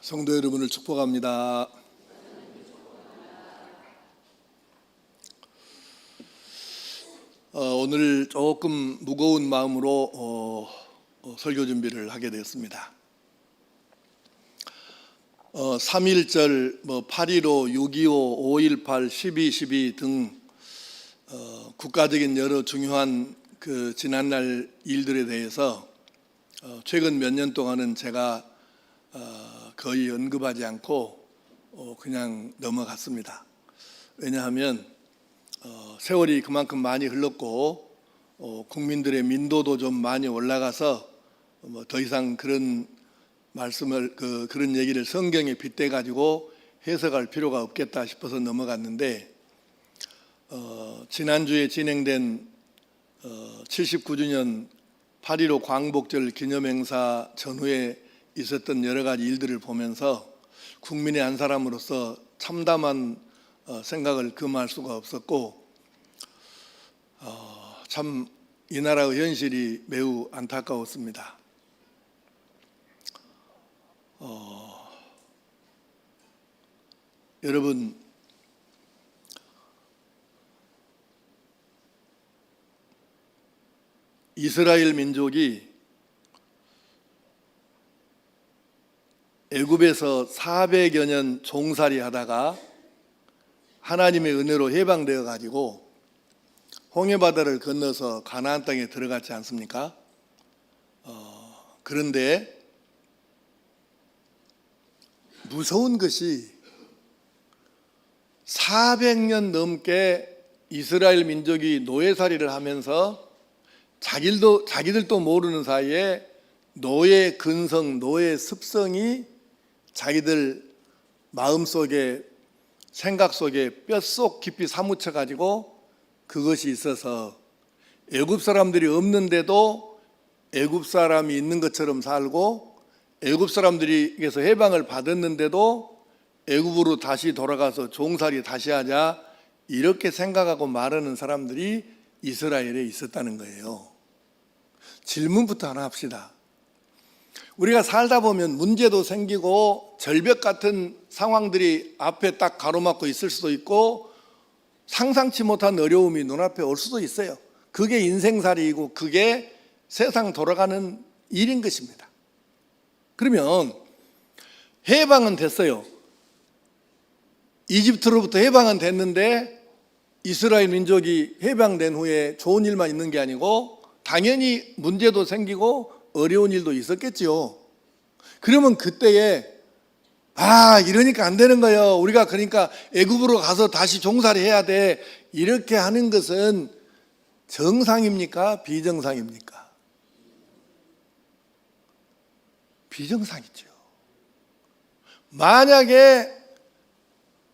성도 여러분을 축복합니다. 오늘 조금 무거운 마음으로 설교 준비를 하게 되었습니다. 3.1절, 8.15, 6.25, 5.18, 12.12 등 국가적인 여러 중요한 그 지난날 일들에 대해서 최근 몇 년 동안은 제가 거의 언급하지 않고 그냥 넘어갔습니다. 왜냐하면 세월이 그만큼 많이 흘렀고 국민들의 민도도 좀 많이 올라가서 더 이상 그런 말씀을 그런 얘기를 성경에 빗대 가지고 해석할 필요가 없겠다 싶어서 넘어갔는데 지난주에 진행된 79주년 8.15 광복절 기념행사 전후에 있었던 여러 가지 일들을 보면서 국민의 한 사람으로서 참담한 생각을 금할 수가 없었고 참 이 나라의 현실이 매우 안타까웠습니다. 여러분, 이스라엘 민족이 애굽에서 400여 년 종살이 하다가 하나님의 은혜로 해방되어 가지고 홍해바다를 건너서 가나안 땅에 들어갔지 않습니까? 그런데 무서운 것이 400년 넘게 이스라엘 민족이 노예살이를 하면서 자기들도 모르는 사이에 노예 근성, 노예 습성이 자기들 마음속에 생각 속에 뼛속 깊이 사무쳐 가지고 그것이 있어서 애굽 사람들이 없는데도 애굽 사람이 있는 것처럼 살고 애굽 사람들에게서 해방을 받았는데도 애굽으로 다시 돌아가서 종살이 다시 하자 이렇게 생각하고 말하는 사람들이 이스라엘에 있었다는 거예요. 질문부터 하나 합시다. 우리가 살다 보면 문제도 생기고 절벽 같은 상황들이 앞에 딱 가로막고 있을 수도 있고 상상치 못한 어려움이 눈앞에 올 수도 있어요. 그게 인생살이이고 그게 세상 돌아가는 일인 것입니다. 그러면 해방은 됐어요. 이집트로부터 해방은 됐는데 이스라엘 민족이 해방된 후에 좋은 일만 있는 게 아니고 당연히 문제도 생기고 어려운 일도 있었겠지요. 그러면 그때에 이러니까 안 되는 거예요. 우리가 그러니까 애굽으로 가서 다시 종살이 해야 돼. 이렇게 하는 것은 정상입니까? 비정상입니까? 비정상이죠. 만약에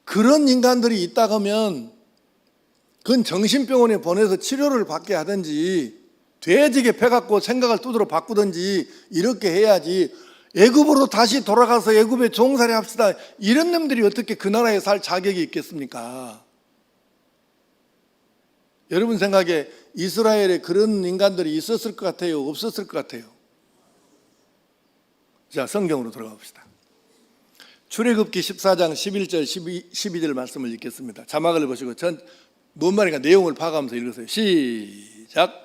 그런 인간들이 있다 그러면 그건 정신병원에 보내서 치료를 받게 하든지 돼지게 패갖고 생각을 두드러 바꾸든지 이렇게 해야지 애굽으로 다시 돌아가서 애굽에 종살이 합시다. 이런 놈들이 어떻게 그 나라에 살 자격이 있겠습니까? 여러분 생각에 이스라엘에 그런 인간들이 있었을 것 같아요? 없었을 것 같아요? 자, 성경으로 들어가 봅시다. 출애굽기 14장 11절 12절 말씀을 읽겠습니다. 자막을 보시고 뭔 말인가 내용을 파악하면서 읽으세요. 시작.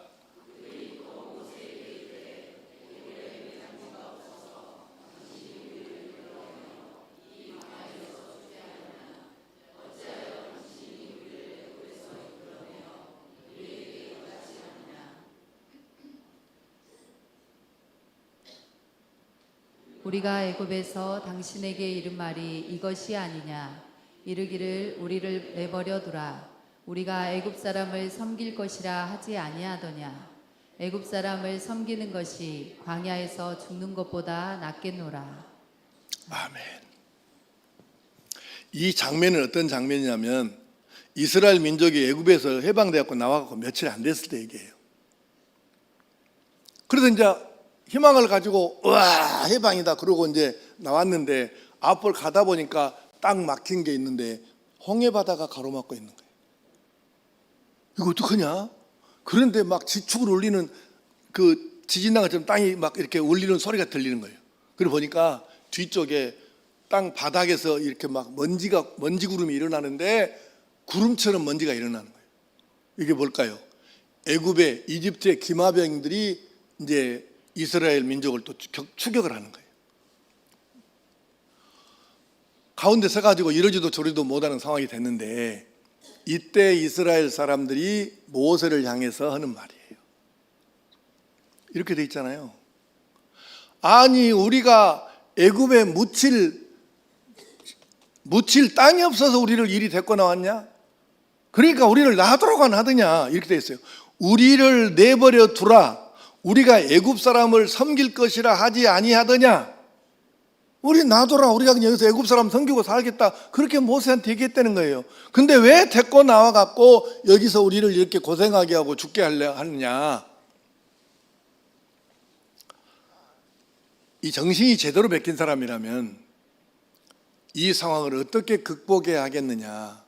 우리가 애굽에서 당신에게 이른 말이 이것이 아니냐. 이르기를 우리를 내버려 두라. 우리가 애굽 사람을 섬길 것이라 하지 아니하더냐. 애굽 사람을 섬기는 것이 광야에서 죽는 것보다 낫겠노라. 아멘. 이 장면은 어떤 장면이냐면 이스라엘 민족이 애굽에서 해방되었고 나와서 며칠 안 됐을 때 얘기예요. 그래서 이제 희망을 가지고 와 해방이다 그러고 이제 나왔는데 앞을 가다 보니까 딱 막힌 게 있는데 홍해바다가 가로막고 있는 거예요. 이거 어떡하냐? 그런데 막 지축을 울리는 그 지진난 것처럼 땅이 막 이렇게 울리는 소리가 들리는 거예요. 그리고 보니까 뒤쪽에 땅 바닥에서 이렇게 막 먼지 구름이 일어나는데 구름처럼 먼지가 일어나는 거예요. 이게 뭘까요? 애굽의 이집트의 기마병들이 이제 이스라엘 민족을 또 추격을 하는 거예요. 가운데 서가지고 이러지도 저러지도 못하는 상황이 됐는데 이때 이스라엘 사람들이 모세를 향해서 하는 말이에요. 이렇게 돼 있잖아요. 아니 우리가 애굽에 묻힐 땅이 없어서 우리를 이리 데리고 나왔냐? 그러니까 우리를 놔두라고 하더냐? 이렇게 돼 있어요. 우리를 내버려 두라. 우리가 애굽 사람을 섬길 것이라 하지 아니하더냐? 우리 놔둬라. 우리가 그냥 여기서 애굽 사람 섬기고 살겠다. 그렇게 모세한테 얘기했다는 거예요. 근데 왜 데리고 나와갖고 여기서 우리를 이렇게 고생하게 하고 죽게 하느냐? 이 정신이 제대로 베낀 사람이라면 이 상황을 어떻게 극복해야 하겠느냐?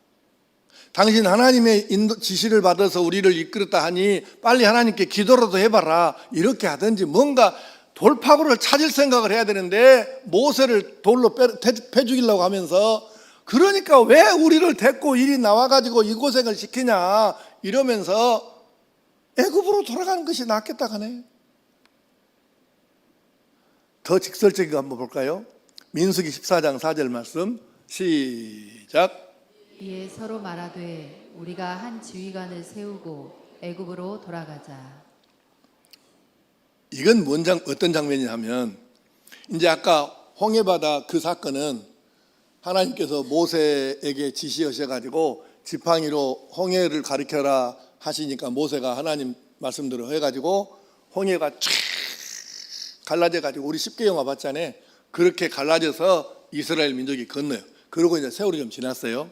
당신 하나님의 지시를 받아서 우리를 이끌었다 하니 빨리 하나님께 기도라도 해봐라. 이렇게 하든지 뭔가 돌파구를 찾을 생각을 해야 되는데 모세를 돌로 패 죽이려고 하면서 그러니까 왜 우리를 데리고 이리 나와가지고 이 고생을 시키냐 이러면서 애굽으로 돌아가는 것이 낫겠다 하네. 더 직설적인 거 한번 볼까요? 민수기 14장 4절 말씀 시작. 이에 서로 말하되 우리가 한 지휘관을 세우고 애굽으로 돌아가자. 이건 어떤 장면이냐면 이제 아까 홍해바다 그 사건은 하나님께서 모세에게 지시하셔가지고 지팡이로 홍해를 가리켜라 하시니까 모세가 하나님 말씀대로 해가지고 홍해가 쫙 갈라져가지고 우리 10개 영화 봤잖아요. 그렇게 갈라져서 이스라엘 민족이 건너요. 그러고 이제 세월이 좀 지났어요.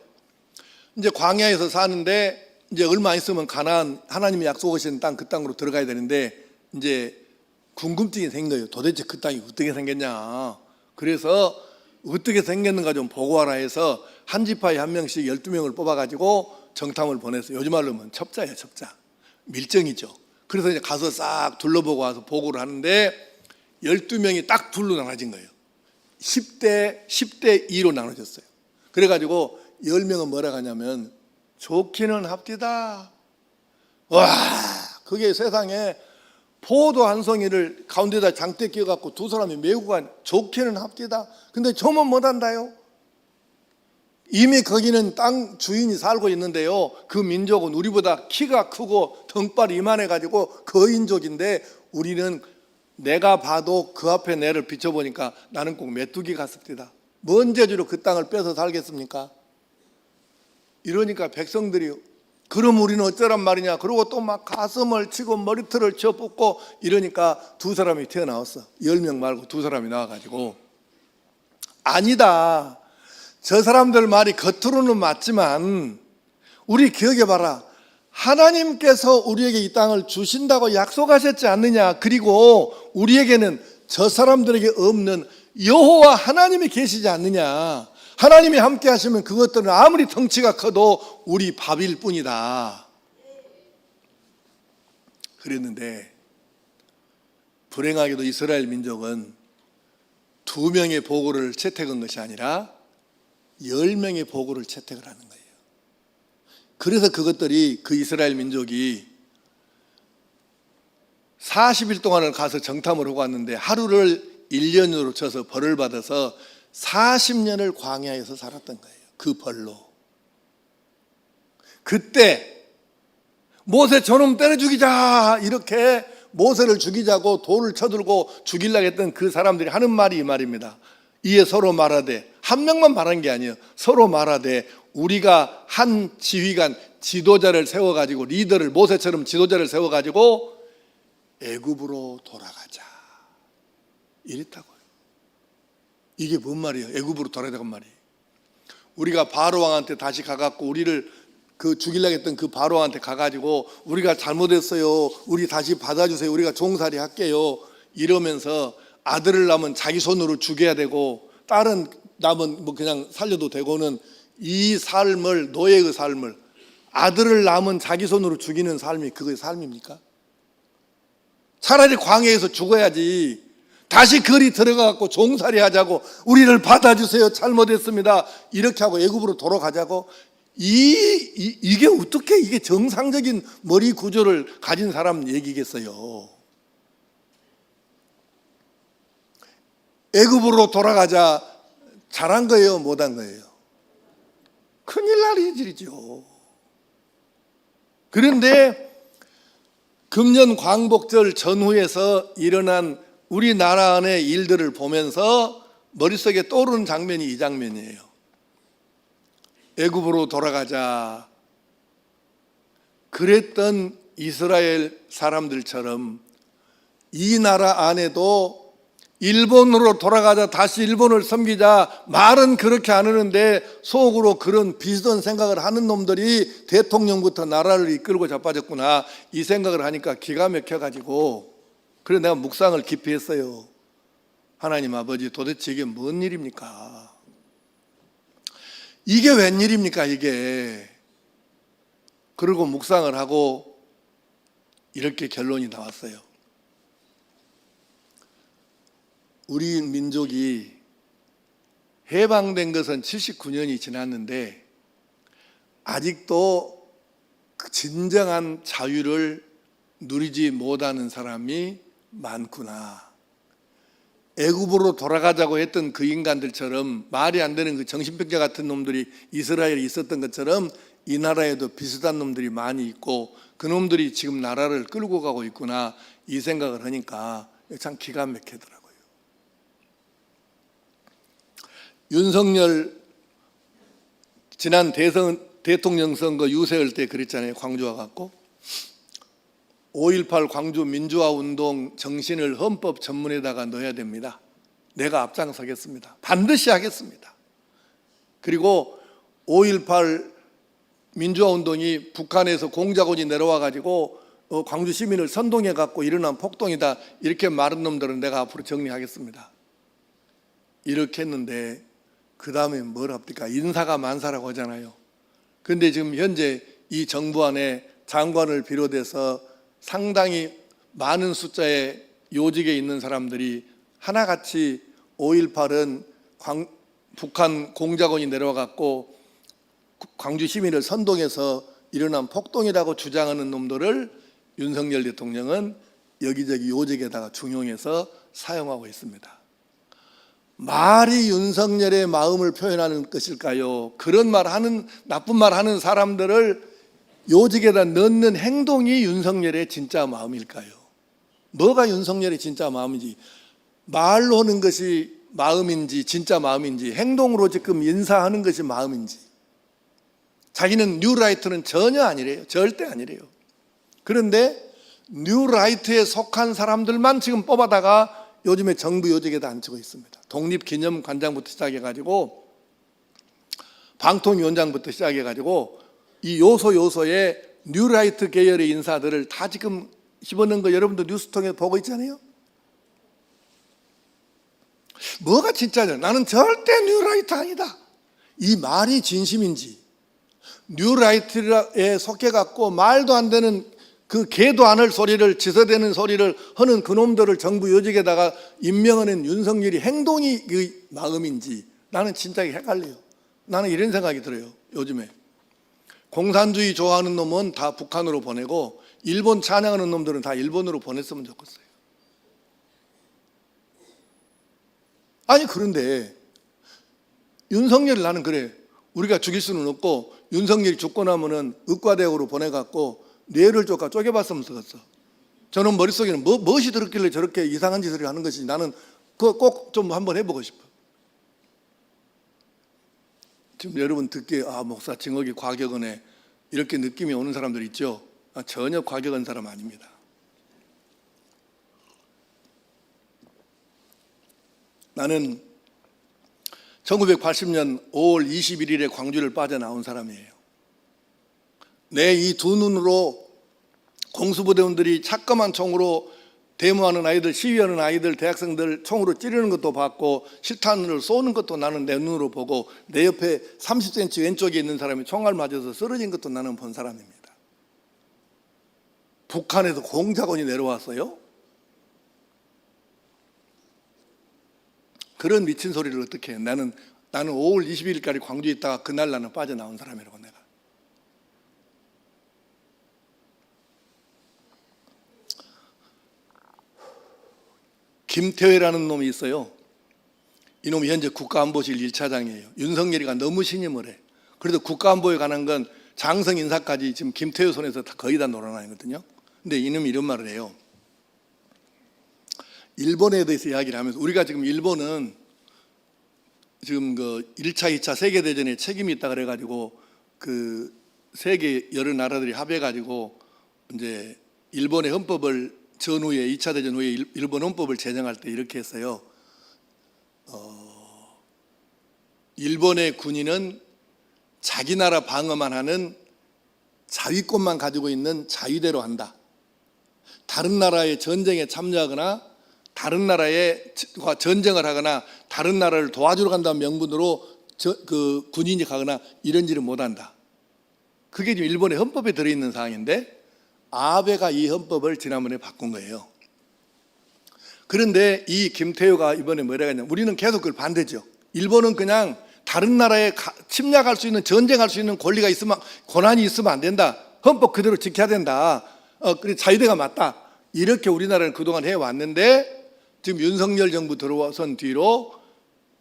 이제 광야에서 사는데 이제 얼마 있으면 가나안 하나님이 약속하신 땅 그 땅으로 들어가야 되는데 이제 궁금증이 생긴 거예요. 도대체 그 땅이 어떻게 생겼냐. 그래서 어떻게 생겼는가 좀 보고하라 해서 한 지파에 한 명씩 12명을 뽑아가지고 정탐을 보냈어요. 요즘 말로 하면 첩자예요. 첩자. 밀정이죠. 그래서 이제 가서 싹 둘러보고 와서 보고를 하는데 12명이 딱 둘로 나눠진 거예요. 10대 2로 나눠졌어요. 그래가지고 10명은 뭐라 하냐면 좋기는 합디다. 와, 그게 세상에 포도 한 송이를 가운데다 장대 끼워갖고 두 사람이 메고 간 좋기는 합디다. 근데 저만 못한다요. 이미 거기는 땅 주인이 살고 있는데요. 그 민족은 우리보다 키가 크고 덩발이 이만해가지고 거인족인데 우리는 내가 봐도 그 앞에 내를 비춰보니까 나는 꼭 메뚜기 같습니다. 뭔 재주로 그 땅을 뺏어 살겠습니까? 이러니까 백성들이 그럼 우리는 어쩌란 말이냐. 그러고 또 막 가슴을 치고 머리털을 쥐어뽑고 이러니까 두 사람이 튀어나왔어. 10명 말고 두 사람이 나와가지고 아니다. 저 사람들 말이 겉으로는 맞지만 우리 기억해봐라. 하나님께서 우리에게 이 땅을 주신다고 약속하셨지 않느냐. 그리고 우리에게는 저 사람들에게 없는 여호와 하나님이 계시지 않느냐. 하나님이 함께 하시면 그것들은 아무리 덩치가 커도 우리 밥일 뿐이다. 그랬는데 불행하게도 이스라엘 민족은 2명의 보고를 채택한 것이 아니라 10명의 보고를 채택을 하는 거예요. 그래서 그것들이 그 이스라엘 민족이 40일 동안을 가서 정탐을 하고 왔는데 하루를 1년으로 쳐서 벌을 받아서 40년을 광야에서 살았던 거예요. 그 벌로. 그때 모세 저놈 때려 죽이자 이렇게 모세를 죽이자고 돌을 쳐들고 죽이려고 했던 그 사람들이 하는 말이 이 말입니다. 이에 서로 말하되, 한 명만 말한 게 아니에요. 서로 말하되 우리가 한 지휘관 지도자를 세워가지고 리더를 모세처럼 지도자를 세워가지고 애굽으로 돌아가자 이랬다고요. 이게 뭔 말이에요? 애굽으로 돌아가자는 말이에요. 우리가 바로 왕한테 다시 가갖고 우리를 그 죽이려고 했던 그 바로 왕한테 가가지고 우리가 잘못했어요. 우리 다시 받아주세요. 우리가 종살이 할게요. 이러면서 아들을 낳으면 자기 손으로 죽여야 되고 딸은 낳으면 뭐 그냥 살려도 되고는 이 삶을, 노예의 삶을 아들을 낳으면 자기 손으로 죽이는 삶이 그게 삶입니까? 차라리 광야에서 죽어야지. 다시 거리 들어가고 종살이 하자고, 우리를 받아주세요, 잘못했습니다, 이렇게 하고 애굽으로 돌아가자고. 이게 어떻게 이게 정상적인 머리 구조를 가진 사람 얘기겠어요? 애굽으로 돌아가자 잘한 거예요, 못한 거예요? 큰일 날 일이죠. 그런데 금년 광복절 전후에서 일어난 우리나라 안의 일들을 보면서 머릿속에 떠오르는 장면이 이 장면이에요. 애굽으로 돌아가자 그랬던 이스라엘 사람들처럼 이 나라 안에도 일본으로 돌아가자, 다시 일본을 섬기자, 말은 그렇게 안 하는데 속으로 그런 비슷한 생각을 하는 놈들이 대통령부터 나라를 이끌고 자빠졌구나, 이 생각을 하니까 기가 막혀가지고, 그래 내가 묵상을 깊이 했어요. 하나님 아버지, 도대체 이게 뭔 일입니까? 이게 웬일입니까 이게? 그리고 묵상을 하고 이렇게 결론이 나왔어요. 우리 민족이 해방된 것은 79년이 지났는데 아직도 진정한 자유를 누리지 못하는 사람이 많구나. 애굽으로 돌아가자고 했던 그 인간들처럼, 말이 안 되는 그 정신병자 같은 놈들이 이스라엘에 있었던 것처럼 이 나라에도 비슷한 놈들이 많이 있고 그 놈들이 지금 나라를 끌고 가고 있구나, 이 생각을 하니까 참 기가 막히더라고요. 윤석열 지난 대통령 선거 유세할 때 그랬잖아요. 광주 와갖고 5.18 광주 민주화운동 정신을 헌법 전문에다가 넣어야 됩니다. 내가 앞장서겠습니다. 반드시 하겠습니다. 그리고 5.18 민주화운동이 북한에서 공작원이 내려와가지고 광주 시민을 선동해갖고 일어난 폭동이다, 이렇게 말한 놈들은 내가 앞으로 정리하겠습니다. 이렇게 했는데 그 다음에 뭘 합니까? 인사가 만사라고 하잖아요. 그런데 지금 현재 이 정부 안에 장관을 비롯해서 상당히 많은 숫자의 요직에 있는 사람들이 하나같이 5.18은 북한 공작원이 내려와갖고 광주 시민을 선동해서 일어난 폭동이라고 주장하는 놈들을 윤석열 대통령은 여기저기 요직에다가 중용해서 사용하고 있습니다. 말이 윤석열의 마음을 표현하는 것일까요? 그런 말 하는, 나쁜 말 하는 사람들을 요직에다 넣는 행동이 윤석열의 진짜 마음일까요? 뭐가 윤석열의 진짜 마음인지, 말로 하는 것이 마음인지 진짜 마음인지, 행동으로 지금 인사하는 것이 마음인지. 자기는 뉴라이트는 전혀 아니래요. 절대 아니래요. 그런데 뉴라이트에 속한 사람들만 지금 뽑아다가 요즘에 정부 요직에다 앉히고 있습니다. 독립기념관장부터 시작해가지고 방통위원장부터 시작해가지고 이 요소에 뉴라이트 계열의 인사들을 다 지금 집어넣은 거 여러분도 뉴스 통해서 보고 있잖아요. 뭐가 진짜냐? 나는 절대 뉴라이트 아니다, 이 말이 진심인지, 뉴라이트에 속해갖고 말도 안 되는 그 개도 안 할 소리를, 지서대는 소리를 하는 그놈들을 정부 요직에다가 임명하는 윤석열이 행동이 그 마음인지 나는 진짜 헷갈려요. 나는 이런 생각이 들어요. 요즘에 공산주의 좋아하는 놈은 다 북한으로 보내고 일본 찬양하는 놈들은 다 일본으로 보냈으면 좋겠어요. 아니 그런데 윤석열을, 나는 그래, 우리가 죽일 수는 없고 윤석열이 죽고 나면은 의과대학으로 보내갖고 뇌를 쪼개봤으면 좋겠어. 저는 머릿속에는 무엇이 들었길래 저렇게 이상한 짓을 하는 것인지 나는 그거 꼭 좀 한번 해보고 싶어. 지금 여러분 듣기에 목사 증언이 과격하네, 이렇게 느낌이 오는 사람들 있죠? 전혀 과격한 사람 아닙니다. 나는 1980년 5월 21일에 광주를 빠져나온 사람이에요. 내 이 두 눈으로 공수부대원들이 차까만 총으로 데모하는 아이들, 시위하는 아이들, 대학생들 총으로 찌르는 것도 봤고 실탄을 쏘는 것도 나는 내 눈으로 보고 내 옆에 30cm 왼쪽에 있는 사람이 총알 맞아서 쓰러진 것도 나는 본 사람입니다. 북한에서 공작원이 내려왔어요? 그런 미친 소리를 어떻게 해. 나는 5월 22일까지 광주에 있다가 그날 나는 빠져나온 사람이라고 내가. 김태회라는 놈이 있어요. 이놈이 현재 국가안보실 1차장이에요. 윤석열이가 너무 신임을 해. 그래도 국가안보에 관한 건 장성 인사까지 지금 김태회 손에서 거의 다 놀아나거든요. 근데 이놈이 이런 말을 해요. 일본에 대해서 이야기를 하면서 우리가 지금 일본은 지금 그 1차, 2차 세계대전에 책임이 있다 그래가지고 그 세계 여러 나라들이 합해가지고 이제 일본의 헌법을 전후에 2차 대전 후에 일본 헌법을 제정할 때 이렇게 했어요. 일본의 군인은 자기 나라 방어만 하는 자위권만 가지고 있는 자위대로 한다. 다른 나라의 전쟁에 참여하거나 다른 나라에 전쟁을 하거나 다른 나라를 도와주러 간다는 명분으로 그 군인이 가거나 이런 일을 못한다. 그게 지금 일본의 헌법에 들어있는 사항인데 아베가 이 헌법을 지난번에 바꾼 거예요. 그런데 이 김태효가 이번에 뭐라고 했냐면 우리는 계속 그걸 반대죠. 일본은 그냥 다른 나라에 침략할 수 있는 전쟁할 수 있는 권리가 있으면 권한이 있으면 안 된다. 헌법 그대로 지켜야 된다. 그래 자유대가 맞다. 이렇게 우리나라는 그동안 해왔는데 지금 윤석열 정부 들어선 뒤로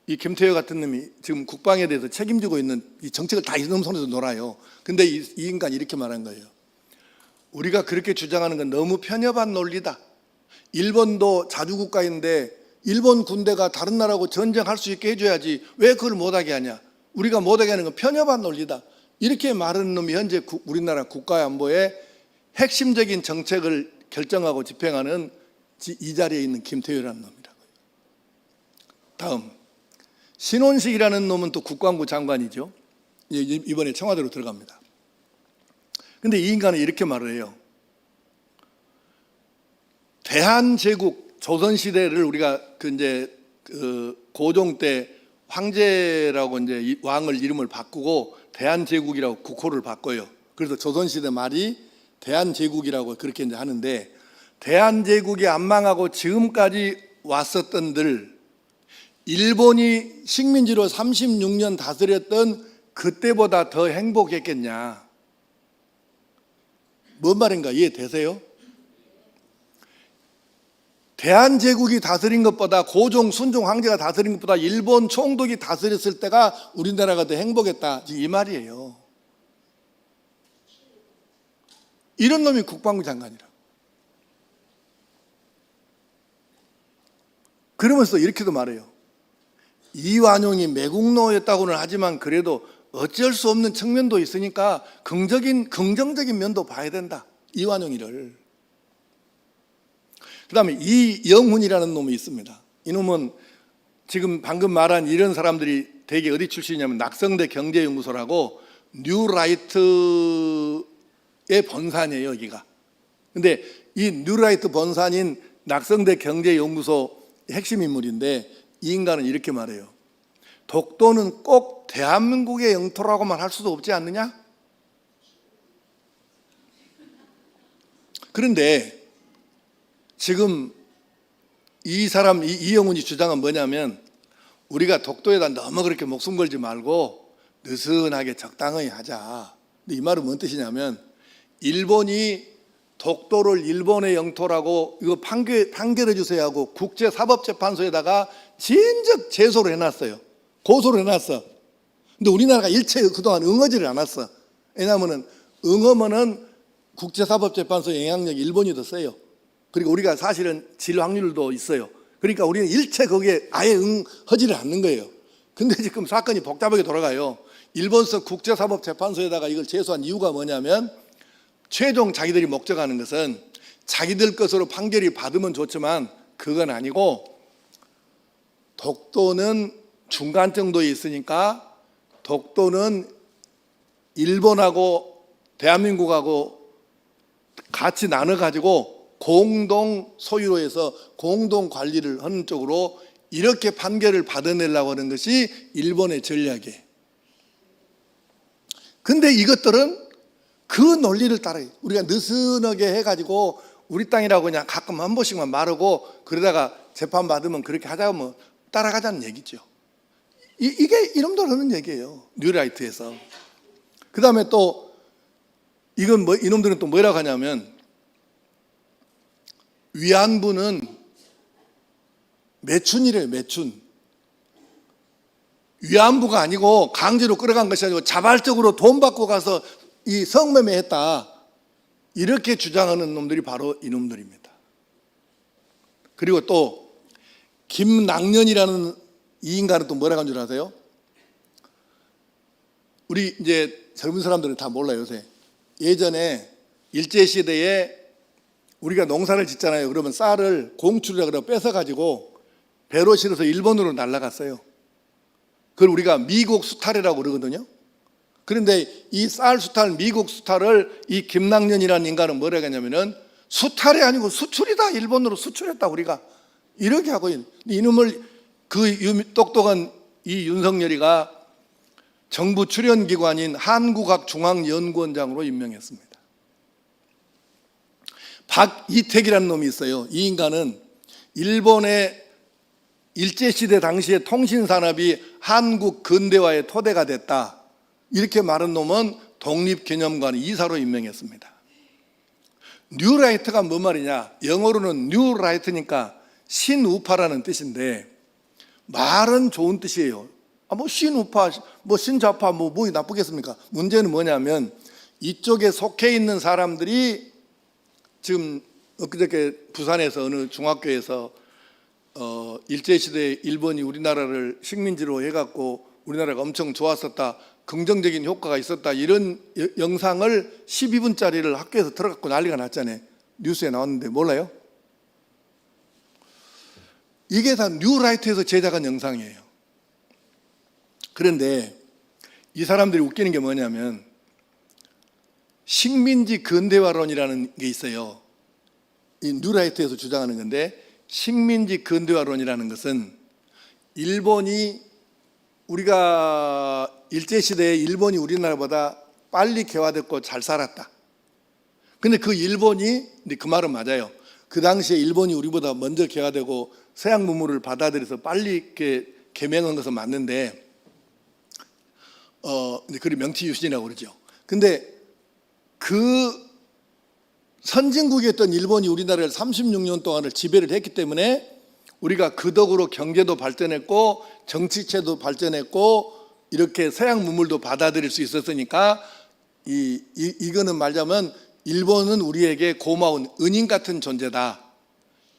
이 김태효 같은 놈이 지금 국방에 대해서 책임지고 있는 이 정책을 다 이놈 손에서 놀아요. 근데 이 인간이 이렇게 말한 거예요. 우리가 그렇게 주장하는 건 너무 편협한 논리다. 일본도 자주국가인데 일본 군대가 다른 나라하고 전쟁할 수 있게 해줘야지 왜 그걸 못하게 하냐. 우리가 못하게 하는 건 편협한 논리다. 이렇게 말하는 놈이 현재 우리나라 국가안보의 핵심적인 정책을 결정하고 집행하는 이 자리에 있는 김태효라는 놈이라고요. 다음 신원식이라는 놈은 또 국방부 장관이죠. 이번에 청와대로 들어갑니다. 근데 이 인간은 이렇게 말을 해요. 대한제국 조선시대를 우리가 고종 때 황제라고 이제 왕을 이름을 바꾸고 대한제국이라고 국호를 바꿔요. 그래서 조선시대 말이 대한제국이라고 그렇게 이제 하는데 대한제국이 안 망하고 지금까지 왔었던들 일본이 식민지로 36년 다스렸던 그때보다 더 행복했겠냐. 뭔 말인가 이해되세요? 대한제국이 다스린 것보다 고종, 순종, 황제가 다스린 것보다 일본 총독이 다스렸을 때가 우리나라가 더 행복했다. 이 말이에요. 이런 놈이 국방부 장관이라. 그러면서 이렇게도 말해요. 이완용이 매국노였다고는 하지만 그래도 어쩔 수 없는 측면도 있으니까 긍정적인 면도 봐야 된다. 이완용이를. 그 다음에 이영훈이라는 놈이 있습니다. 이놈은 지금 방금 말한 이런 사람들이 대개 어디 출신이냐면 낙성대 경제연구소라고 뉴라이트의 본산이에요, 여기가. 근데 이 뉴라이트 본산인 낙성대 경제연구소 핵심 인물인데 이 인간은 이렇게 말해요. 독도는 꼭 대한민국의 영토라고만 할 수도 없지 않느냐? 그런데 지금 이 사람 이영훈이 주장은 뭐냐면 우리가 독도에다 너무 그렇게 목숨 걸지 말고 느슨하게 적당히 하자. 근데 이 말은 뭔 뜻이냐면 일본이 독도를 일본의 영토라고 이거 판결해 주세요 하고 국제사법재판소에다가 진즉 제소를 해놨어요. 고소를 해놨어. 근데 우리나라가 일체 그동안 응하지를 않았어. 왜냐하면 응하면은 국제사법재판소의 영향력이 일본이 더 세요. 그리고 우리가 사실은 질 확률도 있어요. 그러니까 우리는 일체 거기에 아예 응하지를 않는 거예요. 근데 지금 사건이 복잡하게 돌아가요. 일본서 국제사법재판소에다가 이걸 제소한 이유가 뭐냐면 최종 자기들이 목적하는 것은 자기들 것으로 판결이 받으면 좋지만 그건 아니고 독도는 중간 정도에 있으니까 독도는 일본하고 대한민국하고 같이 나눠가지고 공동 소유로 해서 공동 관리를 하는 쪽으로 이렇게 판결을 받아내려고 하는 것이 일본의 전략이에요. 근데 이것들은 그 논리를 따라요. 우리가 느슨하게 해가지고 우리 땅이라고 그냥 가끔 한 번씩만 말하고 그러다가 재판받으면 그렇게 하자고 뭐 따라가자는 얘기죠. 이게 이놈들 하는 얘기예요. 뉴라이트에서. 그 다음에 또 이건 이놈들은 또 뭐라고 하냐면 위안부는 매춘이래요. 매춘. 위안부가 아니고 강제로 끌어간 것이 아니고 자발적으로 돈 받고 가서 이 성매매했다. 이렇게 주장하는 놈들이 바로 이놈들입니다. 그리고 또 김낙년이라는 이 인간은 또 뭐라고 하는 줄 아세요? 우리 이제 젊은 사람들은 다 몰라요, 요새. 예전에 일제시대에 우리가 농사를 짓잖아요. 그러면 쌀을 공출이라 그러고 뺏어가지고 배로 실어서 일본으로 날아갔어요. 그걸 우리가 미국 수탈이라고 그러거든요. 그런데 이 쌀 수탈, 미국 수탈을 이 김낙년이라는 인간은 뭐라고 하냐면은 수탈이 아니고 수출이다. 일본으로 수출했다, 우리가. 이렇게 하고 있는. 이놈을 그 똑똑한 이 윤석열이가 정부 출연기관인 한국학중앙연구원장으로 임명했습니다. 박이택이라는 놈이 있어요. 이 인간은 일본의 일제시대 당시에 통신산업이 한국 근대화의 토대가 됐다. 이렇게 말한 놈은 독립기념관 이사로 임명했습니다. 뉴라이트가 뭐 말이냐? 영어로는 뉴라이트니까 신우파라는 뜻인데 말은 좋은 뜻이에요. 뭐 신우파, 뭐 신좌파, 뭐 나쁘겠습니까? 문제는 뭐냐면 이쪽에 속해 있는 사람들이 지금 엊그저께 부산에서 어느 중학교에서 일제시대에 일본이 우리나라를 식민지로 해갖고 우리나라가 엄청 좋았었다, 긍정적인 효과가 있었다, 이런 영상을 12분짜리를 학교에서 들어갖고 난리가 났잖아요. 뉴스에 나왔는데 몰라요? 이게 다 뉴라이트에서 제작한 영상이에요. 그런데 이 사람들이 웃기는 게 뭐냐면 식민지 근대화론이라는 게 있어요. 이 뉴라이트에서 주장하는 건데, 식민지 근대화론이라는 것은 일본이, 우리가 일제시대에 일본이 우리나라보다 빨리 개화됐고 잘 살았다. 근데 그 일본이, 근데 그 말은 맞아요. 그 당시에 일본이 우리보다 먼저 개화되고 서양 문물을 받아들여서 빨리 이렇게 개명한 것은 맞는데, 그리 명치유신이라고 그러죠. 근데 그 선진국이었던 일본이 우리나라를 36년 동안을 지배를 했기 때문에 우리가 그 덕으로 경제도 발전했고 정치체도 발전했고 이렇게 서양 문물도 받아들일 수 있었으니까 이거는 말하자면 일본은 우리에게 고마운 은인 같은 존재다.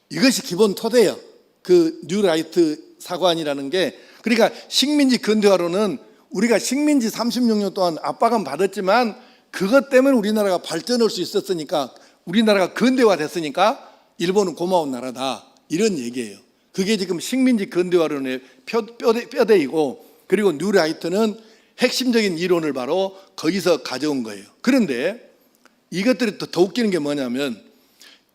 이것이 기본 토대예요. 그 뉴라이트 사관이라는 게. 그러니까 식민지 근대화로는 우리가 식민지 36년 동안 압박은 받았지만 그것 때문에 우리나라가 발전할 수 있었으니까, 우리나라가 근대화 됐으니까 일본은 고마운 나라다, 이런 얘기예요. 그게 지금 식민지 근대화론의 뼈대이고, 그리고 뉴라이트는 핵심적인 이론을 바로 거기서 가져온 거예요. 그런데 이것들이 더 웃기는 게 뭐냐면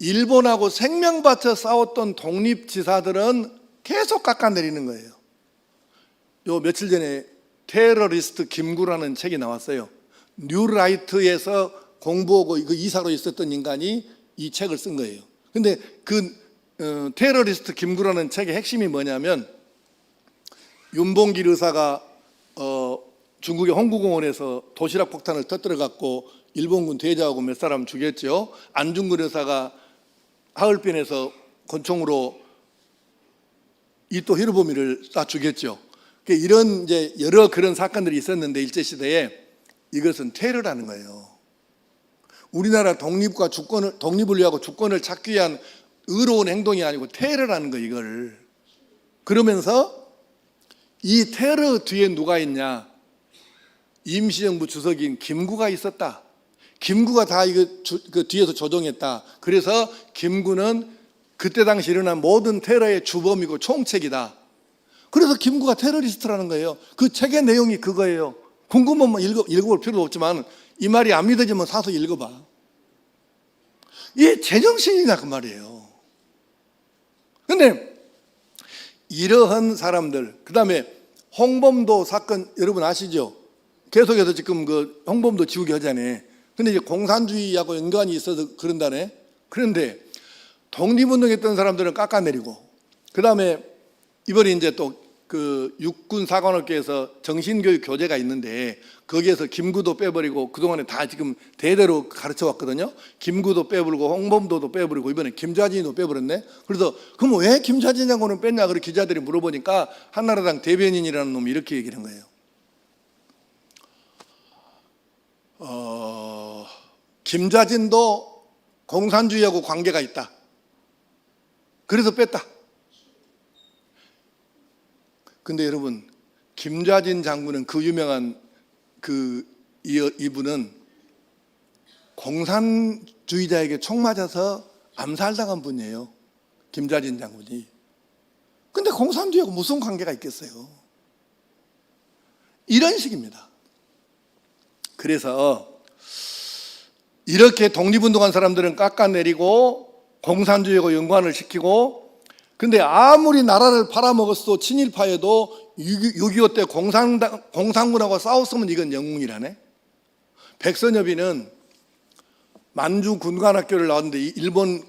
일본하고 생명 바쳐 싸웠던 독립지사들은 계속 깎아내리는 거예요. 요 며칠 전에 테러리스트 김구라는 책이 나왔어요. 뉴라이트에서 공부하고 그 이사로 있었던 인간이 이 책을 쓴 거예요. 근데 그 테러리스트 김구라는 책의 핵심이 뭐냐면, 윤봉길 의사가 중국의 홍구공원에서 도시락 폭탄을 터뜨려 갖고 일본군 대자하고 몇 사람 죽였죠. 안중근 의사가 하얼빈에서 권총으로 이토 히로부미를 쏴 죽였죠. 이런 이제 여러 그런 사건들이 있었는데 일제시대에 이것은 테러라는 거예요. 우리나라 독립을 위하고 주권을 찾기 위한 의로운 행동이 아니고 테러라는 거, 이걸. 그러면서 이 테러 뒤에 누가 있냐? 임시정부 주석인 김구가 있었다. 김구가 다 이거 그 뒤에서 조종했다. 그래서 김구는 그때 당시 일어난 모든 테러의 주범이고 총책이다. 그래서 김구가 테러리스트라는 거예요. 그 책의 내용이 그거예요. 궁금하면 읽어볼 필요도 없지만 이 말이 안 믿어지면 사서 읽어봐. 이게 제정신이냐 그 말이에요. 근데 이러한 사람들, 그 다음에 홍범도 사건 여러분 아시죠? 계속해서 지금 그 홍범도 지우개 하잖아요. 근데 이제 공산주의하고 연관이 있어서 그런다네. 그런데 독립운동했던 사람들은 깎아내리고, 그 다음에 이번에 이제 또 그 육군 사관학교에서 정신교육 교재가 있는데 거기에서 김구도 빼버리고 그동안에 다 지금 대대로 가르쳐 왔거든요. 김구도 빼버리고 홍범도도 빼버리고 이번에 김좌진도 빼버렸네. 그래서 그럼 왜 김좌진하고는 뺐냐 그렇게 기자들이 물어보니까 한나라당 대변인이라는 놈이 이렇게 얘기를 한 거예요. 김좌진도 공산주의하고 관계가 있다. 그래서 뺐다. 근데 여러분, 김좌진 장군은 그 유명한 이분은 공산주의자에게 총 맞아서 암살당한 분이에요. 김좌진 장군이. 근데 공산주의하고 무슨 관계가 있겠어요? 이런 식입니다. 그래서 이렇게 독립운동한 사람들은 깎아내리고 공산주의하고 연관을 시키고, 근데 아무리 나라를 팔아먹었어도 친일파에도 6.25 때 공산군하고 싸웠으면 이건 영웅이라네. 백선엽이는 만주 군관학교를 나왔는데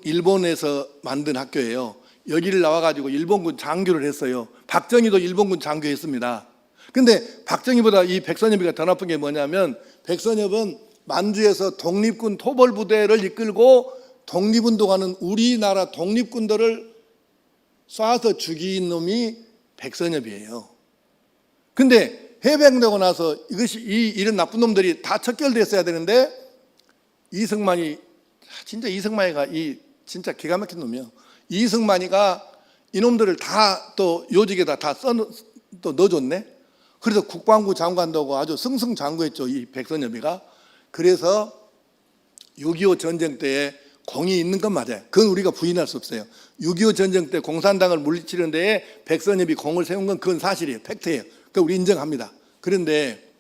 일본에서 만든 학교예요. 여기를 나와가지고 일본군 장교를 했어요. 박정희도 일본군 장교했습니다. 근데 박정희보다 이 백선엽이가 더 나쁜 게 뭐냐면, 백선엽은 만주에서 독립군 토벌부대를 이끌고 독립운동하는 우리나라 독립군들을 쏴서 죽인 놈이 백선엽이에요. 근데 해방되고 나서 이런 나쁜 놈들이 다 척결됐어야 되는데, 이승만이 진짜 기가 막힌 놈이에요. 이승만이가 이놈들을 다 또 요직에다 또 넣어줬네. 그래서 국방부 장관도 아주 승승장구했죠, 이 백선엽이가. 그래서 6.25 전쟁 때에 공이 있는 건 맞아요. 그건 우리가 부인할 수 없어요. 6.25 전쟁 때 공산당을 물리치는 데에 백선엽이 공을 세운 건 그건 사실이에요. 팩트예요. 그러니까 우리 인정합니다. 그런데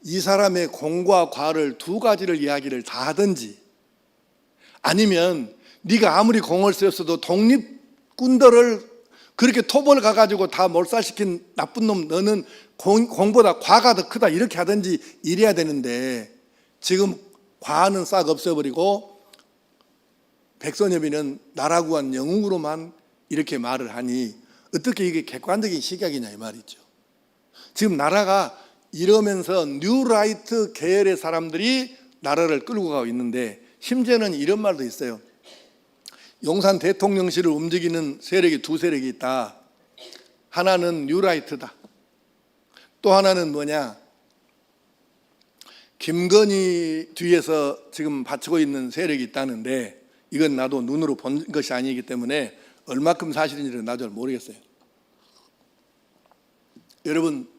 이 사람의 공과 과를 두 가지를 이야기를 다 하든지, 아니면 네가 아무리 공을 세웠어도 독립군들을 그렇게 토벌 가가지고 다 몰살시킨 나쁜 놈, 너는 공보다 과가 더 크다 이렇게 하든지 이래야 되는데, 지금 과는 싹 없애버리고 백선엽이는 나라 구한 영웅으로만 이렇게 말을 하니 어떻게 이게 객관적인 시각이냐 이 말이죠. 지금 나라가 이러면서 뉴라이트 계열의 사람들이 나라를 끌고 가고 있는데, 심지어는 이런 말도 있어요. 용산 대통령실을 움직이는 세력이 두 세력이 있다. 하나는 뉴라이트다. 또 하나는 뭐냐, 김건희 뒤에서 지금 받치고 있는 세력이 있다는데, 이건 나도 눈으로 본 것이 아니기 때문에 얼마큼 사실인지는 나도 잘 모르겠어요. 여러분,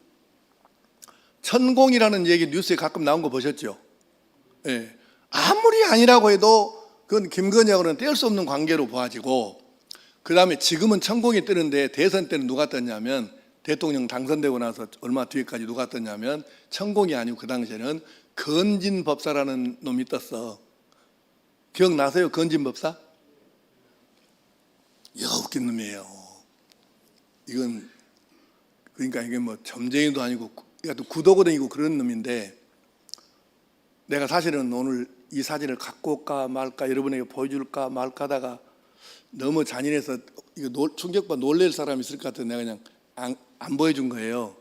천공이라는 얘기 뉴스에 가끔 나온 거 보셨죠? 예. 아무리 아니라고 해도 그건 김건희하고는 뗄 수 없는 관계로 보아지고, 그 다음에 지금은 천공이 뜨는데 대선 때는 누가 떴냐면, 대통령 당선되고 나서 얼마 뒤에까지 누가 떴냐면 천공이 아니고 그 당시에는 건진법사라는 놈이 떴어. 기억나세요? 건진법사? 웃긴 놈이에요. 이건 그러니까 이게 뭐 점쟁이도 아니고 구더구덩이고 그런 놈인데, 내가 사실은 오늘 이 사진을 갖고 올까 말까, 여러분에게 보여줄까 말까 하다가 너무 잔인해서 이거 충격받아 놀랄 사람이 있을 것 같아서 내가 그냥 안 보여준 거예요.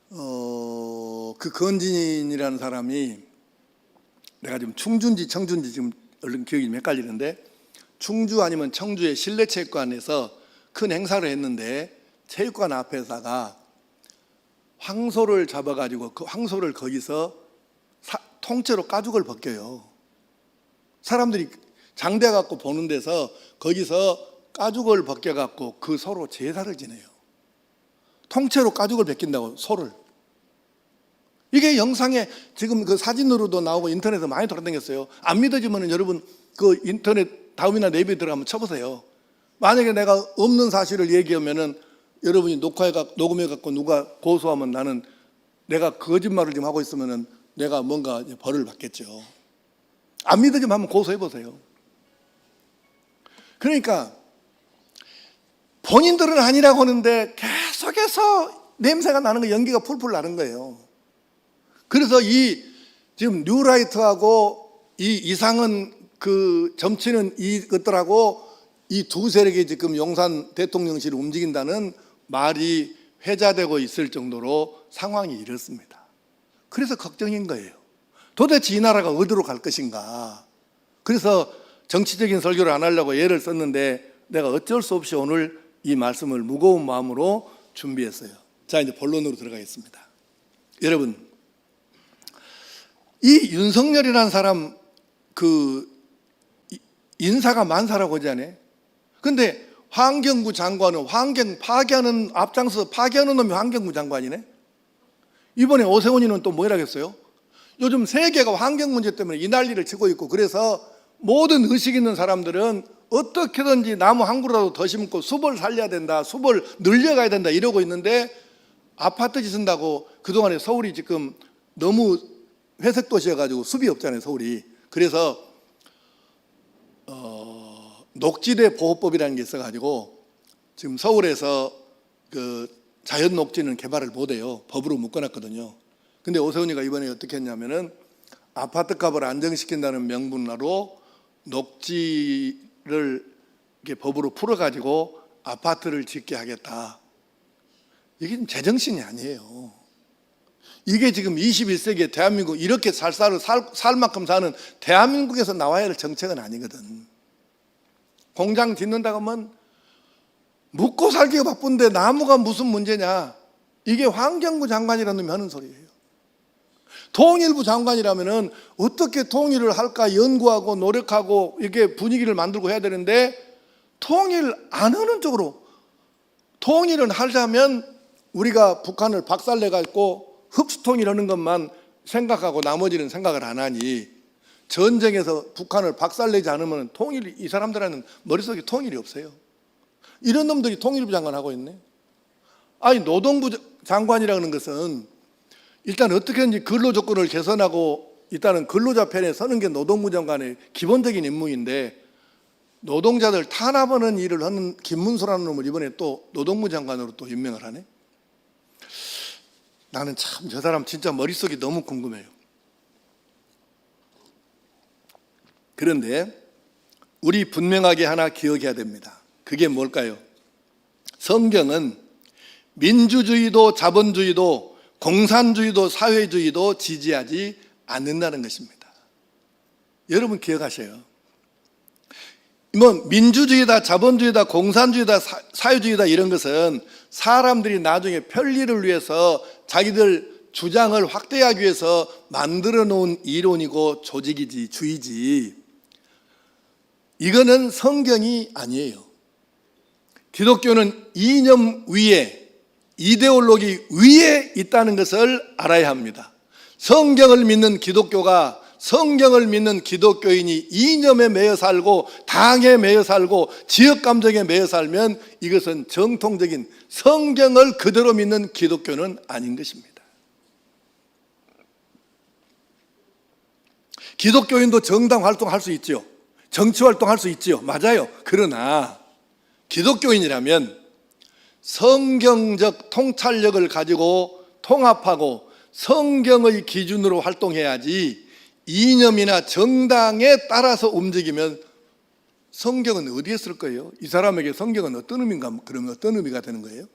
그 건진이라는 사람이, 내가 지금 충주인지 청주인지 지금 얼른 기억이 좀 헷갈리는데, 충주 아니면 청주의 실내체육관에서 큰 행사를 했는데, 체육관 앞에다가 황소를 잡아가지고 그 황소를 거기서 통째로 가죽을 벗겨요. 사람들이 장대 갖고 보는 데서 거기서 가죽을 벗겨갖고 그 소로 제사를 지내요. 통째로 가죽을 벗긴다고, 소를. 이게 영상에 지금 그 사진으로도 나오고 인터넷에 많이 돌아다녔어요. 안 믿어지면 여러분 그 인터넷 다음이나 네이버에 들어가면 쳐보세요. 만약에 내가 없는 사실을 얘기하면은 여러분이 녹음해갖고 누가 고소하면 나는 내가 거짓말을 지금 하고 있으면은 내가 뭔가 벌을 받겠죠. 안 믿어지면 한번 고소해보세요. 그러니까 본인들은 아니라고 하는데 계속해서 냄새가 나는 거, 연기가 풀풀 나는 거예요. 그래서 이 지금 뉴라이트하고 이 이상은 그 점치는 이것들하고 이 두 세력이 지금 용산 대통령실을 움직인다는 말이 회자되고 있을 정도로 상황이 이렇습니다. 그래서 걱정인 거예요. 도대체 이 나라가 어디로 갈 것인가. 그래서 정치적인 설교를 안 하려고 예를 썼는데 내가 어쩔 수 없이 오늘 이 말씀을 무거운 마음으로 준비했어요. 자, 이제 본론으로 들어가겠습니다. 여러분, 이 윤석열이라는 사람 인사가 만사라고 하지 않아요? 근데 환경부 장관은 환경 파괴하는 앞장서 파괴하는 놈이 환경부 장관이네. 이번에 오세훈이는 또 뭐라 했어요? 요즘 세계가 환경 문제 때문에 이 난리를 치고 있고, 그래서 모든 의식 있는 사람들은 어떻게든지 나무 한 그루라도 더 심고 숲을 살려야 된다, 숲을 늘려가야 된다 이러고 있는데, 아파트 짓는다고 그동안에 서울이 지금 너무 회색 도시여가지고 숲이 없잖아요, 서울이. 그래서 녹지대 보호법이라는 게 있어가지고 지금 서울에서 그 자연 녹지는 개발을 못해요. 법으로 묶어놨거든요. 근데 오세훈이가 이번에 어떻게 했냐면은 아파트 값을 안정시킨다는 명분으로 녹지를 이렇게 법으로 풀어가지고 아파트를 짓게 하겠다. 이게 지금 제정신이 아니에요. 이게 지금 21세기에 대한민국 이렇게 살 만큼 사는 대한민국에서 나와야 할 정책은 아니거든. 공장 짓는다고 하면 묵고 살기가 바쁜데 나무가 무슨 문제냐. 이게 환경부 장관이라는 놈이 하는 소리예요. 통일부 장관이라면은 어떻게 통일을 할까 연구하고 노력하고 이렇게 분위기를 만들고 해야 되는데, 통일 안 하는 쪽으로. 통일은 하려면 우리가 북한을 박살내가지고 흡수통일하는 것만 생각하고 나머지는 생각을 안 하니, 전쟁에서 북한을 박살내지 않으면 통일이, 이 사람들한테는 머릿속에 통일이 없어요. 이런 놈들이 통일부 장관하고 있네. 아니, 노동부 장관이라는 것은 일단 어떻게든지 근로 조건을 개선하고 일단은 근로자 편에 서는 게 노동부 장관의 기본적인 임무인데, 노동자들 탄압하는 일을 하는 김문수라는 놈을 이번에 또 노동부 장관으로 또 임명을 하네. 나는 참 저 사람 진짜 머릿속이 너무 궁금해요. 그런데 우리 분명하게 하나 기억해야 됩니다. 그게 뭘까요? 성경은 민주주의도 자본주의도 공산주의도 사회주의도 지지하지 않는다는 것입니다. 여러분 기억하세요. 뭐 민주주의다 자본주의다 공산주의다 사회주의다 이런 것은 사람들이 나중에 편리를 위해서 자기들 주장을 확대하기 위해서 만들어 놓은 이론이고 조직이지 주의지, 이거는 성경이 아니에요. 기독교는 이념 위에, 이데올로기 위에 있다는 것을 알아야 합니다. 성경을 믿는 기독교가, 성경을 믿는 기독교인이 이념에 매여 살고 당에 매여 살고 지역 감정에 매여 살면 이것은 정통적인 성경을 그대로 믿는 기독교는 아닌 것입니다. 기독교인도 정당 활동할 수 있죠. 정치 활동할 수 있지요. 맞아요. 그러나 기독교인이라면 성경적 통찰력을 가지고 통합하고 성경의 기준으로 활동해야지, 이념이나 정당에 따라서 움직이면 성경은 어디에 쓸 거예요? 이 사람에게 성경은 어떤 의미인가? 그러면 어떤 의미가 되는 거예요?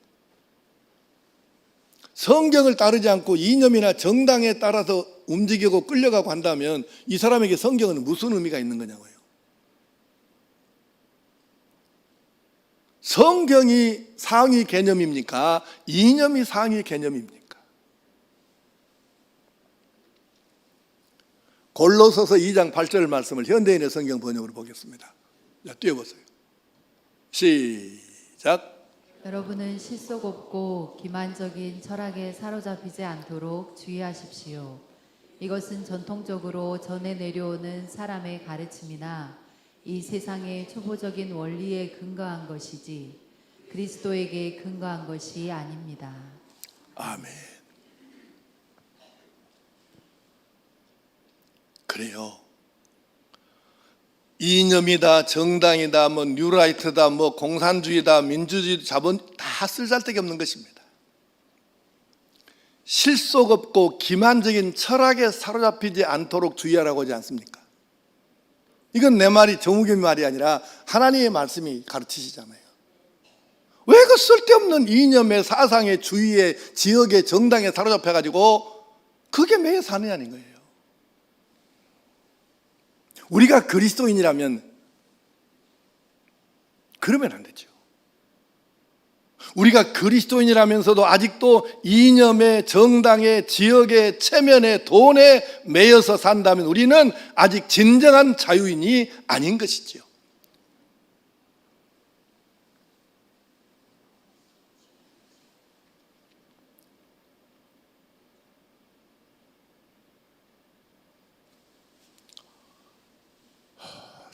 성경을 따르지 않고 이념이나 정당에 따라서 움직이고 끌려가고 한다면 이 사람에게 성경은 무슨 의미가 있는 거냐고요. 성경이 상위 개념입니까? 이념이 상위 개념입니까? 골로새서 2장 8절 말씀을 현대인의 성경 번역으로 보겠습니다. 자, 띄워보세요. 시작. 여러분은 실속 없고 기만적인 철학에 사로잡히지 않도록 주의하십시오. 이것은 전통적으로 전해 내려오는 사람의 가르침이나 이 세상의 초보적인 원리에 근거한 것이지 그리스도에게 근거한 것이 아닙니다. 아멘. 그래요. 이념이다, 정당이다, 뭐 뉴라이트다, 뭐 공산주의다, 민주주의, 자본 다 쓸데기 없는 것입니다. 실속 없고 기만적인 철학에 사로잡히지 않도록 주의하라고 하지 않습니까? 이건 내 말이 정우겸 말이 아니라 하나님의 말씀이 가르치시잖아요. 왜 그 쓸데없는 이념의 사상의 주의의 지역의 정당에 사로잡혀가지고 그게 매여 사느냐는 거예요. 우리가 그리스도인이라면 그러면 안 되죠. 우리가 그리스도인이라면서도 아직도 이념의 정당의 지역의 체면의 돈에 매여서 산다면 우리는 아직 진정한 자유인이 아닌 것이지요.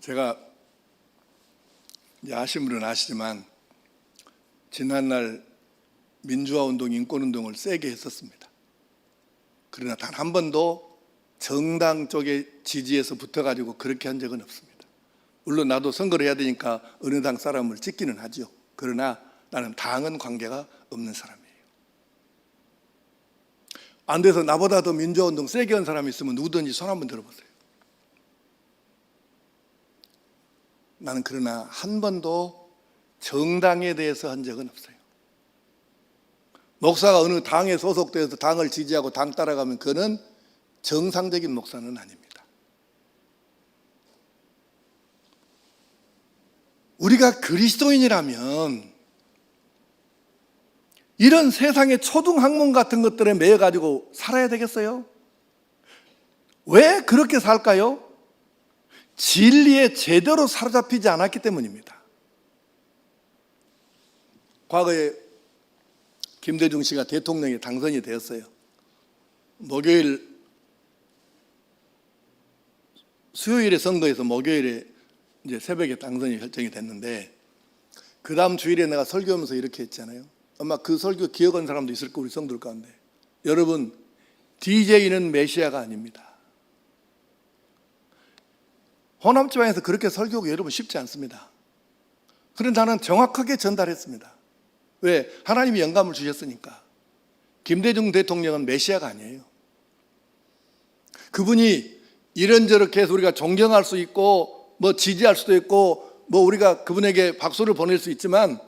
제가 아시는 분은 아시지만 지난날 민주화운동, 인권운동을 세게 했었습니다. 그러나 단 한 번도 정당 쪽에 지지해서 붙어가지고 그렇게 한 적은 없습니다. 물론 나도 선거를 해야 되니까 어느 당 사람을 찍기는 하죠. 그러나 나는 당은 관계가 없는 사람이에요. 안 돼서 나보다 더 민주화운동 세게 한 사람이 있으면 누구든지 손 한번 들어보세요. 나는 그러나 한 번도 정당에 대해서 한 적은 없어요. 목사가 어느 당에 소속되어서 당을 지지하고 당 따라가면 그는 정상적인 목사는 아닙니다. 우리가 그리스도인이라면 이런 세상의 초등학문 같은 것들에 매여가지고 살아야 되겠어요? 왜 그렇게 살까요? 진리에 제대로 사로잡히지 않았기 때문입니다. 과거에 김대중 씨가 대통령에 당선이 되었어요. 수요일에 선거에서 목요일에 이제 새벽에 당선이 결정이 됐는데 그 다음 주일에 내가 설교하면서 이렇게 했잖아요. 아마 그 설교 기억하는 사람도 있을 거예요. 우리 성도들 가운데. 여러분, DJ는 메시아가 아닙니다. 호남지방에서 그렇게 설교하기 여러분 쉽지 않습니다. 그런데 나는 정확하게 전달했습니다. 왜? 하나님이 영감을 주셨으니까. 김대중 대통령은 메시아가 아니에요. 그분이 이런저렇게 해서 우리가 존경할 수 있고 지지할 수도 있고 우리가 그분에게 박수를 보낼 수 있지만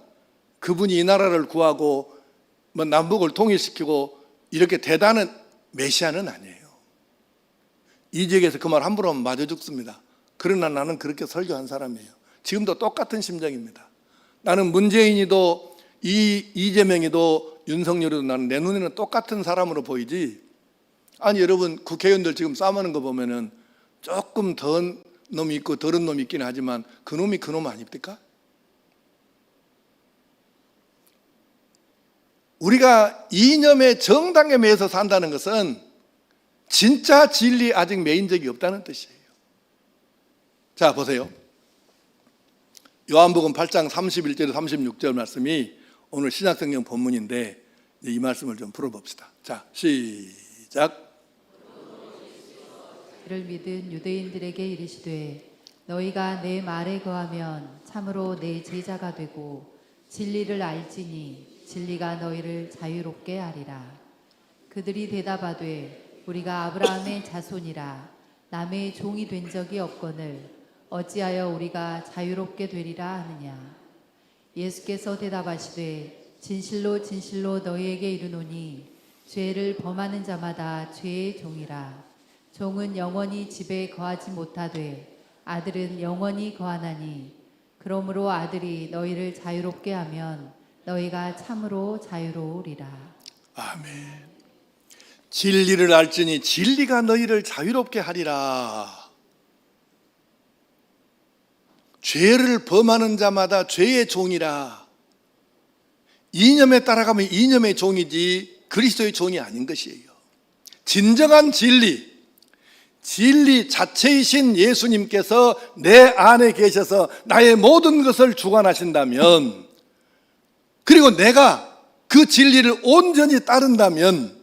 그분이 이 나라를 구하고 남북을 통일시키고 이렇게 대단한 메시아는 아니에요. 이 지역에서 그 말 함부로 하면 맞아 죽습니다. 그러나 나는 그렇게 설교한 사람이에요. 지금도 똑같은 심정입니다. 나는 문재인이도 이재명이도 윤석열이도 나는 내 눈에는 똑같은 사람으로 보이지. 아니 여러분 국회의원들 지금 싸우는 거 보면은 조금 더 놈이 있고 덜은 놈이 있긴 하지만 그 놈이 그 놈 아닙니까? 우리가 이념의 정당에 매여서 산다는 것은 진짜 진리 아직 매인 적이 없다는 뜻이에요. 자 보세요. 요한복음 8장 31절 36절 말씀이 오늘 신약성경 본문인데 이 말씀을 좀 풀어봅시다. 자 시작. 이를 믿은 유대인들에게 이르시되 너희가 내 말에 거하면 참으로 내 제자가 되고 진리를 알지니 진리가 너희를 자유롭게 하리라. 그들이 대답하되 우리가 아브라함의 자손이라 남의 종이 된 적이 없거늘 어찌하여 우리가 자유롭게 되리라 하느냐. 예수께서 대답하시되 진실로 진실로 너희에게 이르노니 죄를 범하는 자마다 죄의 종이라. 종은 영원히 집에 거하지 못하되 아들은 영원히 거하나니 그러므로 아들이 너희를 자유롭게 하면 너희가 참으로 자유로우리라. 아멘. 진리를 알지니 진리가 너희를 자유롭게 하리라. 죄를 범하는 자마다 죄의 종이라. 이념에 따라가면 이념의 종이지 그리스도의 종이 아닌 것이에요. 진정한 진리 자체이신 예수님께서 내 안에 계셔서 나의 모든 것을 주관하신다면, 그리고 내가 그 진리를 온전히 따른다면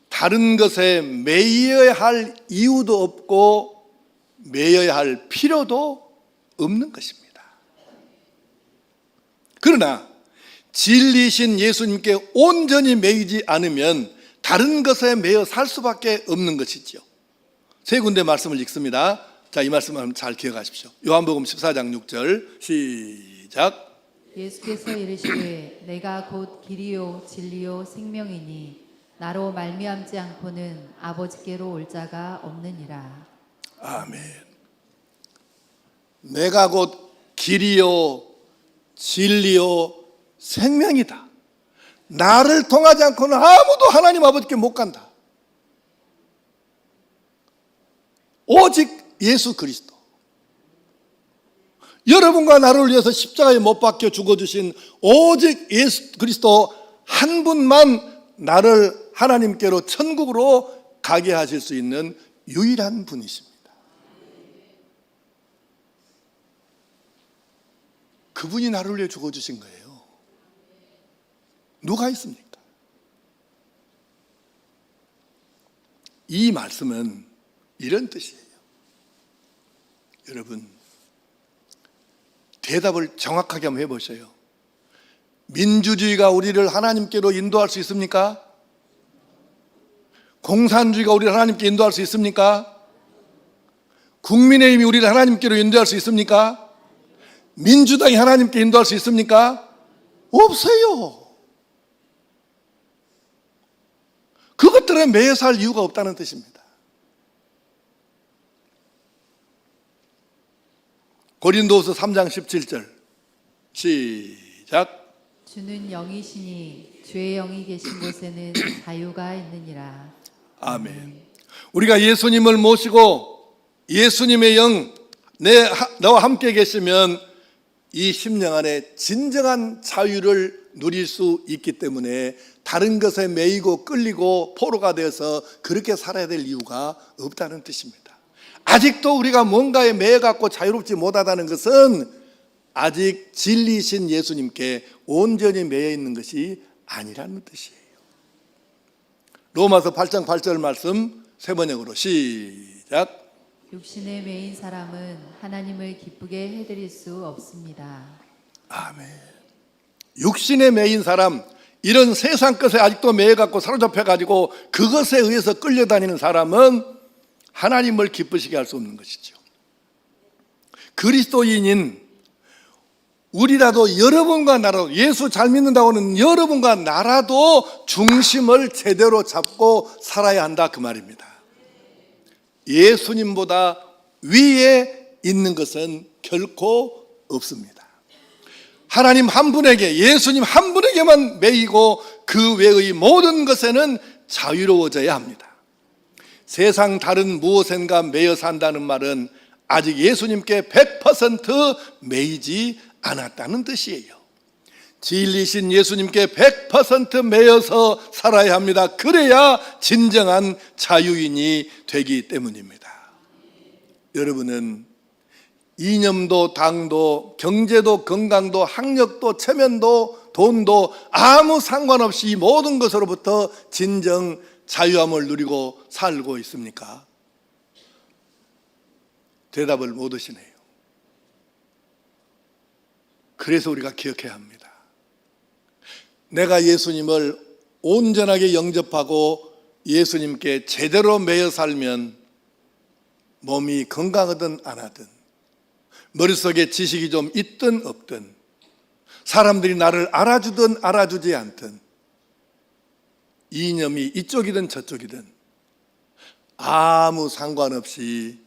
다른 것에 매여야 할 이유도 없고 매여야 할 필요도 없는 것입니다. 그러나 진리이신 예수님께 온전히 매이지 않으면 다른 것에 매여 살 수밖에 없는 것이지요. 세 군데 말씀을 읽습니다. 자, 이 말씀을 잘 기억하십시오. 요한복음 14장 6절 시작. 예수께서 이르시되 내가 곧 길이요 진리요 생명이니 나로 말미암지 않고는 아버지께로 올 자가 없느니라. 아멘. 내가 곧 길이요 진리요 생명이다. 나를 통하지 않고는 아무도 하나님 아버지께 못 간다. 오직 예수 그리스도. 여러분과 나를 위해서 십자가에 못 박혀 죽어주신 오직 예수 그리스도 한 분만 나를 하나님께로 천국으로 가게 하실 수 있는 유일한 분이십니다. 그분이 나를 위해 죽어주신 거예요. 누가 있습니까? 이 말씀은 이런 뜻이에요. 여러분, 대답을 정확하게 한번 해보세요. 민주주의가 우리를 하나님께로 인도할 수 있습니까? 공산주의가 우리를 하나님께 인도할 수 있습니까? 국민의힘이 우리를 하나님께로 인도할 수 있습니까? 민주당이 하나님께 인도할 수 있습니까? 없어요. 그것들에 매여 살 이유가 없다는 뜻입니다. 고린도후서 3장 17절 시작. 주는 영이시니 주의 영이 계신 곳에는 자유가 있느니라. 아멘. 우리가 예수님을 모시고 예수님의 영 너와 함께 계시면 이 심령 안에 진정한 자유를 누릴 수 있기 때문에 다른 것에 매이고 끌리고 포로가 되어서 그렇게 살아야 될 이유가 없다는 뜻입니다. 아직도 우리가 뭔가에 매여갖고 자유롭지 못하다는 것은 아직 진리신 예수님께 온전히 매여 있는 것이 아니라는 뜻이에요. 로마서 8장 8절 말씀 세 번역으로 시작. 육신에 매인 사람은 하나님을 기쁘게 해드릴 수 없습니다. 아멘. 육신에 매인 사람, 이런 세상 것에 아직도 매여갖고 사로잡혀가지고 그것에 의해서 끌려다니는 사람은 하나님을 기쁘시게 할 수 없는 것이죠. 그리스도인인 우리라도 여러분과 나라도, 예수 잘 믿는다고 하는 여러분과 나라도 중심을 제대로 잡고 살아야 한다, 그 말입니다. 예수님보다 위에 있는 것은 결코 없습니다. 하나님 한 분에게, 예수님 한 분에게만 매이고 그 외의 모든 것에는 자유로워져야 합니다. 세상 다른 무엇인가 매여 산다는 말은 아직 예수님께 100% 매이지 않았다는 뜻이에요. 진리신 예수님께 100% 매여서 살아야 합니다. 그래야 진정한 자유인이 되기 때문입니다. 여러분은 이념도 당도 경제도 건강도 학력도 체면도 돈도 아무 상관없이 이 모든 것으로부터 진정 자유함을 누리고 살고 있습니까? 대답을 못 하시네요. 그래서 우리가 기억해야 합니다. 내가 예수님을 온전하게 영접하고 예수님께 제대로 매여 살면 몸이 건강하든 안 하든, 머릿속에 지식이 좀 있든 없든, 사람들이 나를 알아주든 알아주지 않든, 이념이 이쪽이든 저쪽이든 아무 상관없이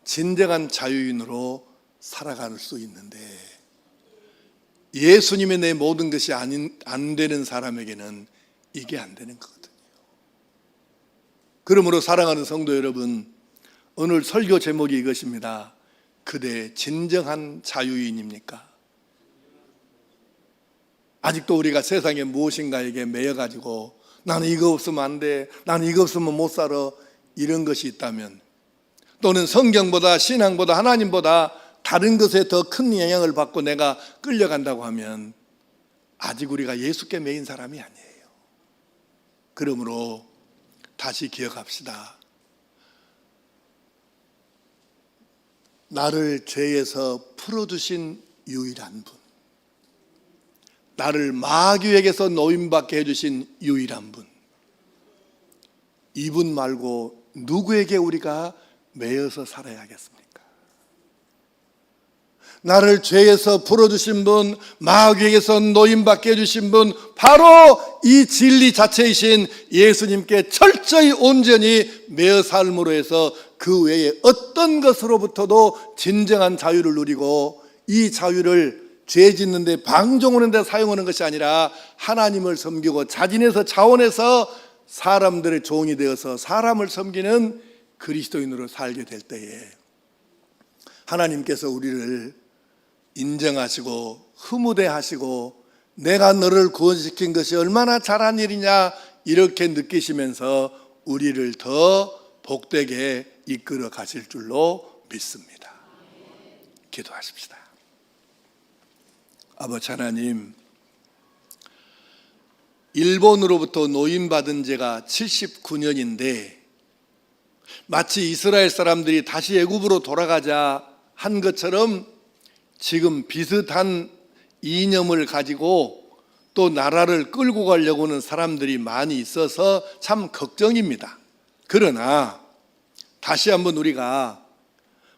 진정한 자유인으로 살아갈 수 있는데, 예수님의 내 모든 것이 안 되는 사람에게는 이게 안 되는 거거든요. 그러므로 사랑하는 성도 여러분, 오늘 설교 제목이 이것입니다. 그대 진정한 자유인입니까? 아직도 우리가 세상에 무엇인가에게 매여가지고 나는 이거 없으면 안 돼, 나는 이거 없으면 못 살아, 이런 것이 있다면, 또는 성경보다 신앙보다 하나님보다 다른 것에 더 큰 영향을 받고 내가 끌려간다고 하면 아직 우리가 예수께 매인 사람이 아니에요. 그러므로 다시 기억합시다. 나를 죄에서 풀어주신 유일한 분, 나를 마귀에게서 노임받게 해주신 유일한 분, 이분 말고 누구에게 우리가 매여서 살아야겠습니까? 나를 죄에서 풀어주신 분, 마귀에게서 노임받게 해주신 분, 바로 이 진리 자체이신 예수님께 철저히 온전히 매어 삶으로 해서 그 외에 어떤 것으로부터도 진정한 자유를 누리고, 이 자유를 죄 짓는 데 방종하는 데 사용하는 것이 아니라 하나님을 섬기고 자진해서 자원해서 사람들의 종이 되어서 사람을 섬기는 그리스도인으로 살게 될 때에 하나님께서 우리를 인정하시고 흐무대하시고 내가 너를 구원시킨 것이 얼마나 잘한 일이냐 이렇게 느끼시면서 우리를 더 복되게 이끌어 가실 줄로 믿습니다. 기도하십시다. 아버지 하나님, 일본으로부터 노임받은 지가 79년인데 마치 이스라엘 사람들이 다시 애굽으로 돌아가자 한 것처럼 지금 비슷한 이념을 가지고 또 나라를 끌고 가려고 하는 사람들이 많이 있어서 참 걱정입니다. 그러나 다시 한번 우리가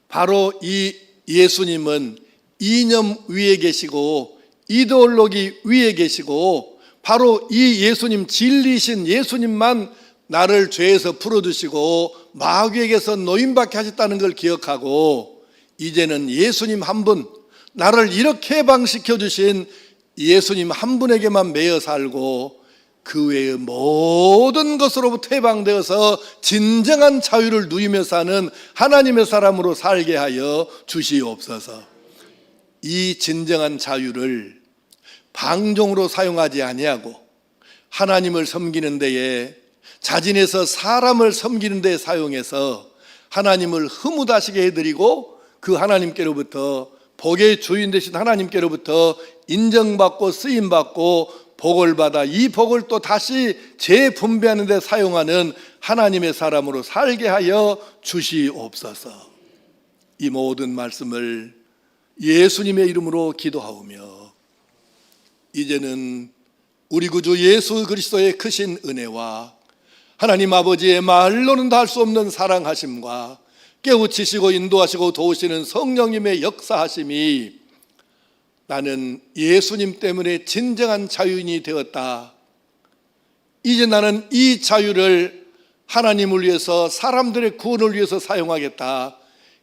바로 이 예수님은 이념 위에 계시고 이데올로기 위에 계시고 바로 이 예수님, 진리신 예수님만 나를 죄에서 풀어주시고 마귀에게서 노임받게 하셨다는 걸 기억하고 이제는 예수님 한 분, 나를 이렇게 해방시켜 주신 예수님 한 분에게만 매여 살고 그 외의 모든 것으로부터 해방되어서 진정한 자유를 누리며 사는 하나님의 사람으로 살게 하여 주시옵소서. 이 진정한 자유를 방종으로 사용하지 아니하고 하나님을 섬기는 데에 자진해서 사람을 섬기는 데에 사용해서 하나님을 흐뭇하시게 해드리고 그 하나님께로부터 복의 주인 되신 하나님께로부터 인정받고 쓰임받고 복을 받아 이 복을 또 다시 재분배하는 데 사용하는 하나님의 사람으로 살게 하여 주시옵소서. 이 모든 말씀을 예수님의 이름으로 기도하오며 이제는 우리 구주 예수 그리스도의 크신 은혜와 하나님 아버지의 말로는 다 할 수 없는 사랑하심과 깨우치시고 인도하시고 도우시는 성령님의 역사하심이 나는 예수님 때문에 진정한 자유인이 되었다. 이제 나는 이 자유를 하나님을 위해서 사람들의 구원을 위해서 사용하겠다.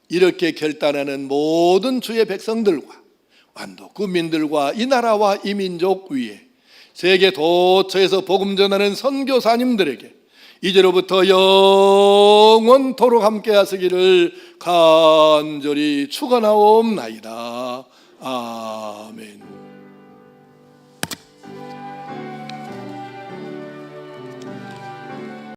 이렇게 결단하는 모든 주의 백성들과 완도 국민들과 이 나라와 이 민족 위에 세계 도처에서 복음 전하는 선교사님들에게 이제로부터 영원토록 함께 하시기를 간절히 축원하옵나이다. 아멘.